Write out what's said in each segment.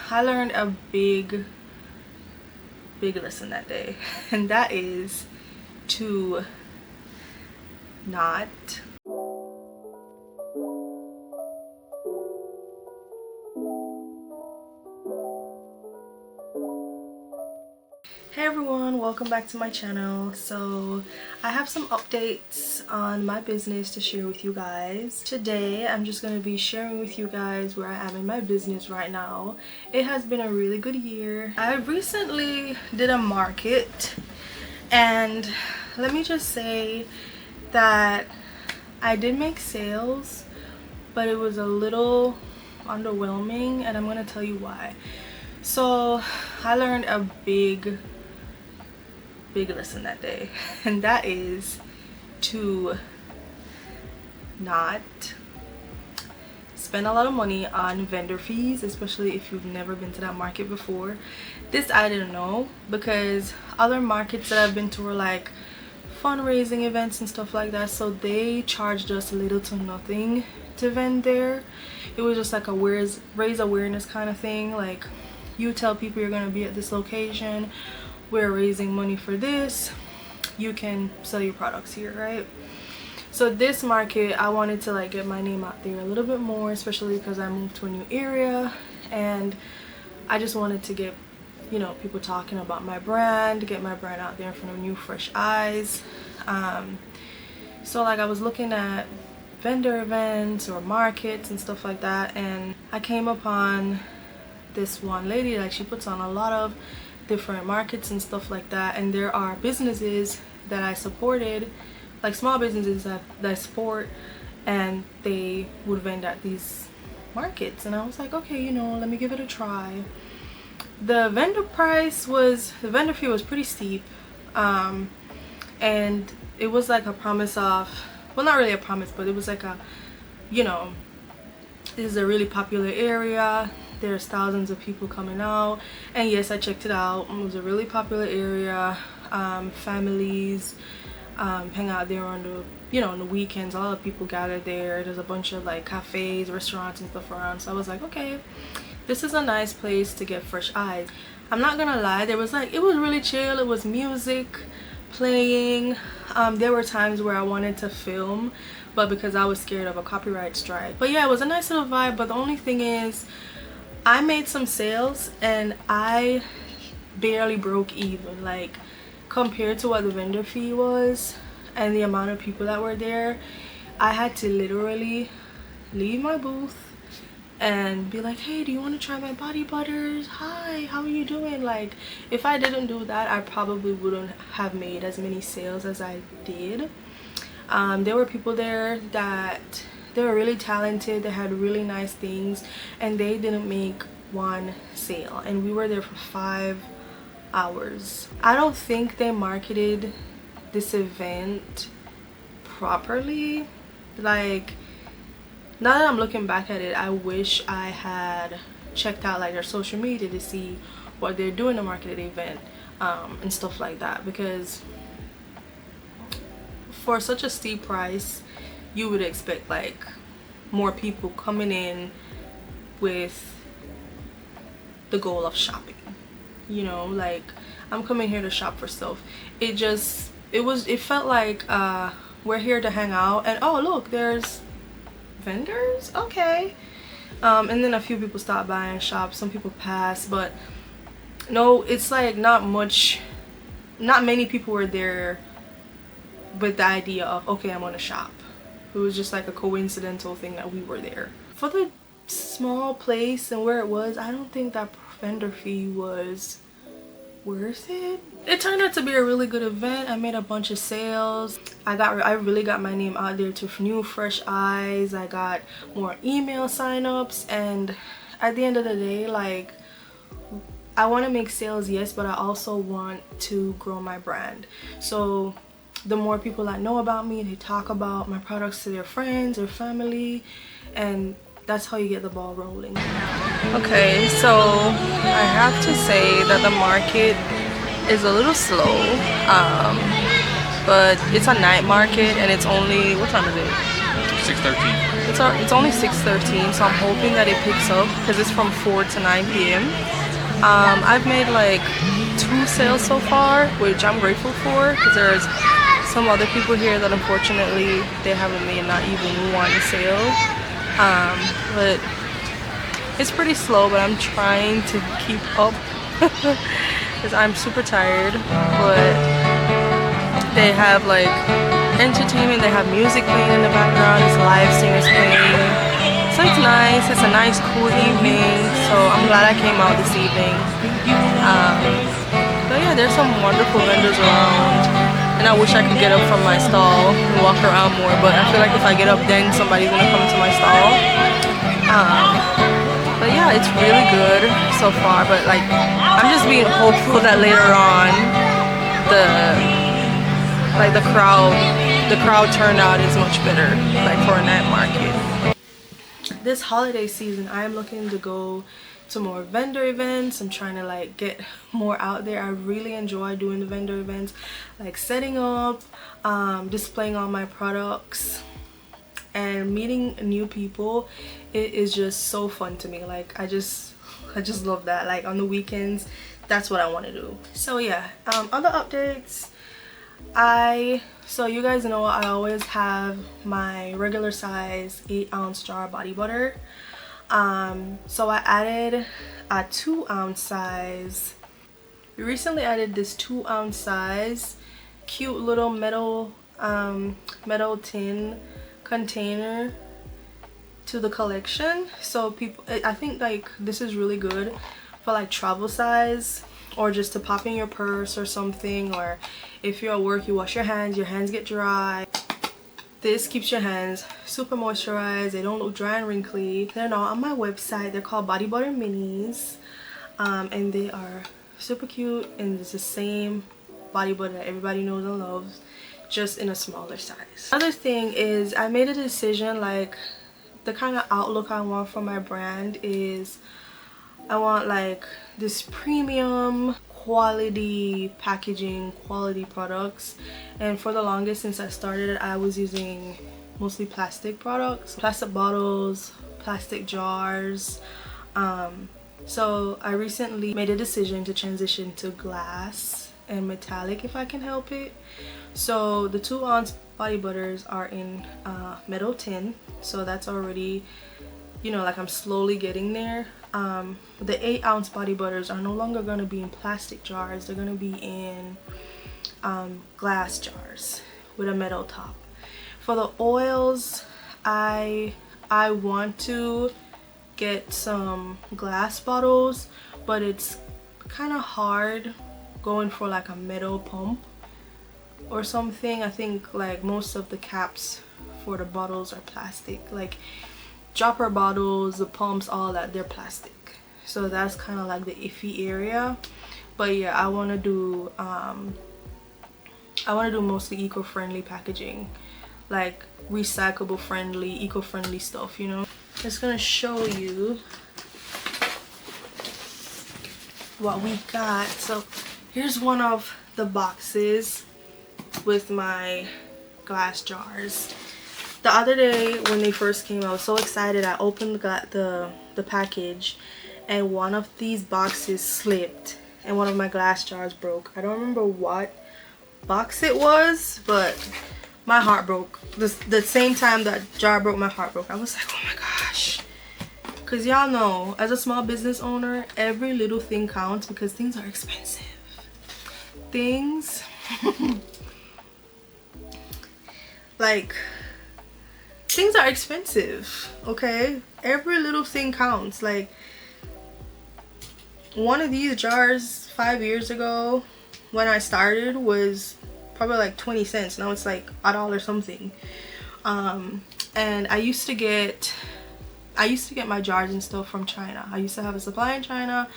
I learned a big lesson that day, and that is to not Hey everyone, welcome back to my channel. So I have some updates on my business to share with you guys. Today I'm just going to be sharing with you guys where I am in my business right now. It has been a really good year. I recently did a market, and let me just say that I did make sales, but it was a little underwhelming, and I'm going to tell you why. So I learned a big lesson that day, and that is to not spend a lot of money on vendor fees, especially if you've never been to that market before. This I didn't know, because other markets that I've been to were like fundraising events and stuff like that, so they charged us little to nothing to vend there. It was just like a raise awareness kind of thing, like you tell people you're going to be at this location, we're raising money for this, you can sell your products here, right? So this market, I wanted to like get my name out there a little bit more, especially because I moved to a new area, and I just wanted to get, you know, people talking about my brand, get my brand out there in front of new fresh eyes. So like I was looking at vendor events or markets and stuff like that, and I came upon this one lady. Like, she puts on a lot of different markets and stuff like that, and there are businesses that I supported, like small businesses that I support, and they would vend at these markets, and I was like, okay, you know, let me give it a try. The vendor fee was pretty steep, and it was like a promise of, well, not really a promise, but it was like a, you know, this is a really popular area, there's thousands of people coming out, and yes, I checked it out. It was a really popular area. Families hang out there on the, you know, on the weekends. A lot of people gather there. There's a bunch of like cafes, restaurants and stuff around, so I was like, okay, this is a nice place to get fresh eyes. I'm not gonna lie, there was like, it was really chill. It was music playing. There were times where I wanted to film, but because I was scared of a copyright strike. But yeah, it was a nice little vibe. But the only thing is, I made some sales and I barely broke even, like compared to what the vendor fee was and the amount of people that were there. I had to literally leave my booth and be like, hey, do you want to try my body butters? Hi, how are you doing? Like, if I didn't do that, I probably wouldn't have made as many sales as I did. There were people there that they were really talented, they had really nice things, and they didn't make one sale, and we were there for 5 hours. I don't think they marketed this event properly. Like, now that I'm looking back at it, I wish I had checked out like their social media to see what they're doing to market the event and stuff like that, because for such a steep price you would expect like more people coming in with the goal of shopping, you know, like I'm coming here to shop for stuff. It felt like we're here to hang out, and oh look, there's vendors, okay, and then a few people stop by and shop, some people pass, but no, it's like not many people were there with the idea of, okay, I'm gonna shop. It was just like a coincidental thing that we were there. For the small place and where it was, I don't think that vendor fee was worth it. It turned out to be a really good event. I made a bunch of sales. I really got my name out there to new fresh eyes. I got more email signups, and at the end of the day, like, I want to make sales, yes, but I also want to grow my brand. So the more people that know about me, they talk about my products to their friends or family, and that's how you get the ball rolling. Okay, so I have to say that the market is a little slow, but it's a night market, and it's only, what time is it? 6:13. It's only 6:13, so I'm hoping that it picks up because it's from 4 to 9 p.m. I've made like 2 sales so far, which I'm grateful for, because there's some other people here that unfortunately they haven't made not even 1 sale. But it's pretty slow, but I'm trying to keep up because I'm super tired. But they have like entertainment, they have music playing in the background, it's live singers playing, so it's nice. It's a nice cool evening, so I'm glad I came out this evening. But yeah, there's some wonderful vendors around, and I wish I could get up from my stall and walk around more, but I feel like if I get up then somebody's gonna come to my stall. But yeah, it's really good so far, but like I'm just being hopeful that later on the crowd turnout is much better, like for a night market. This holiday season I am looking to go to more vendor events. I'm trying to like get more out there. I really enjoy doing the vendor events, like setting up, displaying all my products and meeting new people. It is just so fun to me. Like I just love that. Like on the weekends, that's what I want to do. So yeah, other updates. So you guys know I always have my regular size 8-ounce jar of body butter. So I added a 2-ounce size. We recently added this 2-ounce size cute little metal tin container to the collection. So people, I think like this is really good for like travel size, or just to pop in your purse or something, or if you're at work, you wash your hands get dry. This keeps your hands super moisturized. They don't look dry and wrinkly. They're not on my website. They're called Body Butter Minis, and they are super cute, and it's the same body butter that everybody knows and loves, just in a smaller size. Other thing is I made a decision, like the kind of outlook I want for my brand is I want like this premium quality packaging, quality products. And for the longest since I started, I was using mostly plastic products, plastic bottles, plastic jars. So I recently made a decision to transition to glass and metallic if I can help it. So the 2-ounce body butters are in metal tin, so that's already, you know, like I'm slowly getting there. The 8-ounce body butters are no longer going to be in plastic jars. They're going to be in glass jars with a metal top. For the oils, I want to get some glass bottles, but it's kind of hard going for like a metal pump or something. I think like most of the caps for the bottles are plastic, like dropper bottles, the pumps, all that, they're plastic. So that's kind of like the iffy area. But yeah, I want to do mostly eco-friendly packaging, like recyclable friendly, eco-friendly stuff, you know. I'm just gonna show you what we got. So here's one of the boxes with my glass jars. The other day when they first came, I was so excited. I opened the package, and one of these boxes slipped and one of my glass jars broke. I don't remember what box it was, but my heart broke. The same time that jar broke, my heart broke. I was like, oh my gosh. Because y'all know, as a small business owner, every little thing counts because things are expensive. Things like things are expensive, okay? Every little thing counts. Like one of these jars 5 years ago when I started was probably like 20 cents. Now it's like $1 something. And I used to get my jars and stuff from China. I used to have a supply in China,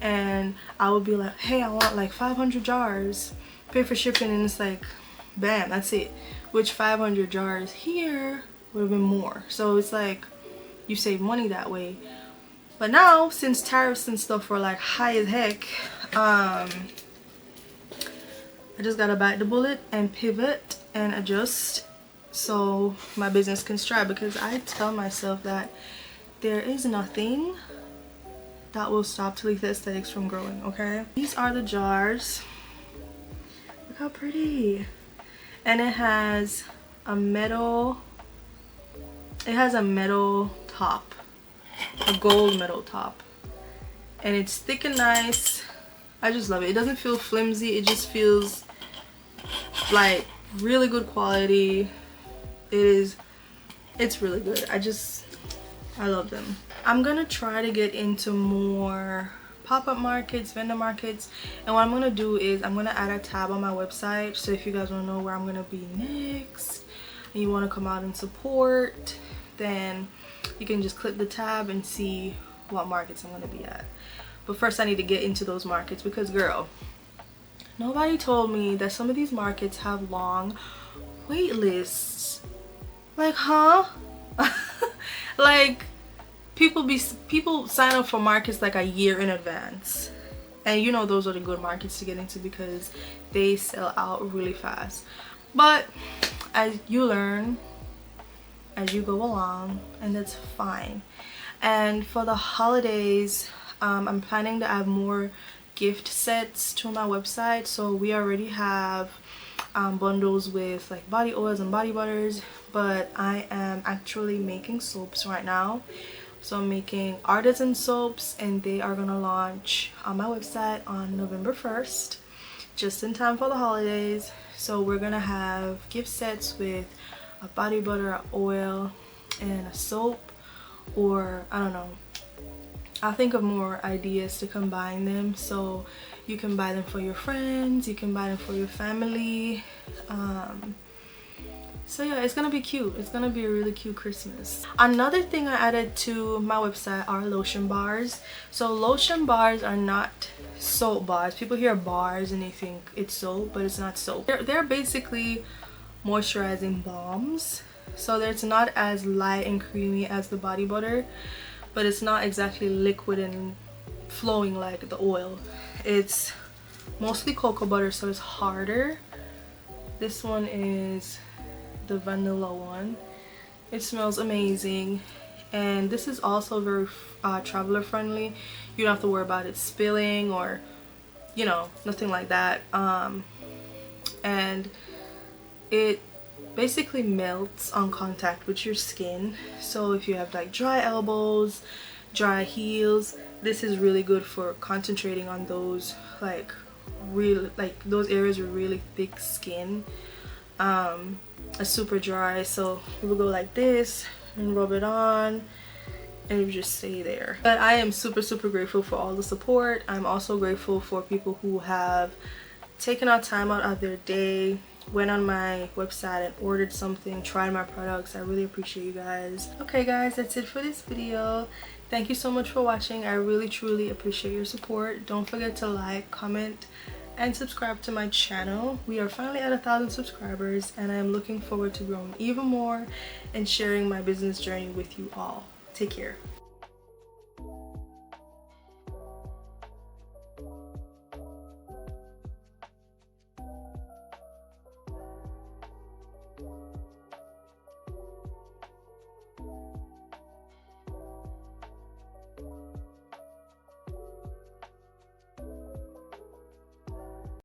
and I would be like, hey, I want like 500 jars, pay for shipping, and it's like bam, that's it. Which 500 jars here would have been more. So it's like you save money that way. But now, since tariffs and stuff were like high as heck, I just gotta bite the bullet and pivot and adjust. so my business can strive, because I tell myself that there is nothing that will stop Tallitha Aesthetics from growing. Okay, these are the jars. Look how pretty. And it has a metal top, a gold metal top, and it's thick and nice. I just love it. It doesn't feel flimsy, it just feels like really good quality. It's really good. I love them. I'm gonna try to get into more pop-up markets, vendor markets, and what I'm gonna do is I'm gonna add a tab on my website, so if you guys want to know where I'm gonna be next and you want to come out and support, then you can just click the tab and see what markets I'm gonna be at. But first I need to get into those markets, because girl, nobody told me that some of these markets have long wait lists. Like, huh? Like, people sign up for markets like a year in advance, and you know those are the good markets to get into because they sell out really fast. But as you learn as you go along, and that's fine. And for the holidays, I'm planning to add more gift sets to my website. So we already have bundles with like body oils and body butters, but I am actually making soaps right now. So I'm making artisan soaps, and they are gonna launch on my website on November 1st, just in time for the holidays. So we're gonna have gift sets with a body butter, a oil, and a soap, or I don't know, I'll think of more ideas to combine them, so you can buy them for your friends, you can buy them for your family. So yeah, it's gonna be cute. It's gonna be a really cute Christmas. Another thing I added to my website are lotion bars. So lotion bars are not soap bars. People hear bars and they think it's soap, but it's not soap. They're basically moisturizing balms. So it's not as light and creamy as the body butter, but it's not exactly liquid and flowing like the oil. It's mostly cocoa butter, so it's harder. This one is the vanilla one. It smells amazing, and this is also very traveler friendly. You don't have to worry about it spilling or, you know, nothing like that. And it basically melts on contact with your skin. So if you have like dry elbows, dry heels, this is really good for concentrating on those like those areas with really thick skin. It's super dry, so we will go like this and rub it on, and it will just stay there. But I am super grateful for all the support. I'm also grateful for people who have taken out time out of their day, went on my website and ordered something, tried my products. I really appreciate you guys. Okay guys, that's it for this video. Thank you so much for watching. I really truly appreciate your support. Don't forget to like, comment, and subscribe to my channel. We are finally at 1,000 subscribers, and I am looking forward to growing even more and sharing my business journey with you all. Take care.